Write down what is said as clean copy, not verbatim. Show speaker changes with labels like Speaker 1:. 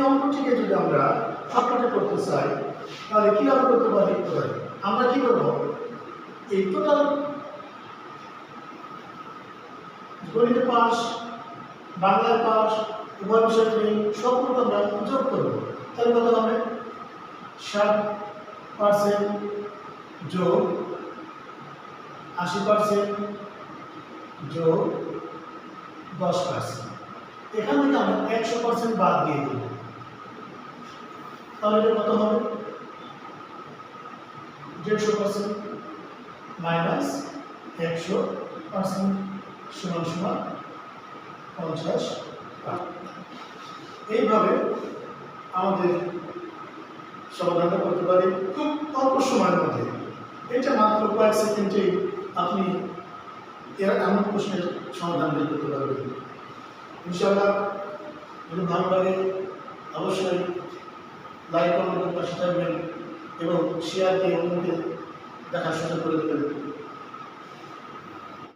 Speaker 1: অঙ্কটিকে যদি আমরা শর্টকাটে করতে চাই তাহলে কীভাবে করতে পারি? আমরা কি করব, এই টোটাল গণিতে পাস, বাংলায় পাস, উভয় বিষয়ে সবগুলো আমরা যোগ করবো। তাহলে কত হবে? 60% যোগ 80% যোগ 10%। এখান থেকে আমরা 100% বাদ দিয়ে দেব। তাহলে এটা কত হবে? 150% মাইনাস 100% সমান সমান 50। এইভাবে আমাদের সমাধানটা করতে পারি খুব অল্প সময়ের মধ্যে। এটা মাত্র কয়েক সেকেন্ডে আপনি এমন প্রশ্নের সমাধান বের করতে পারবেন। ইনশাআল্লাহ যদি ভালো লাগে অবশ্যই লাইক কমেন্ট করে পাশে থাকবেন এবং শেয়ার দিয়ে অন্যকে দেখার সুযোগ করে দেবেন।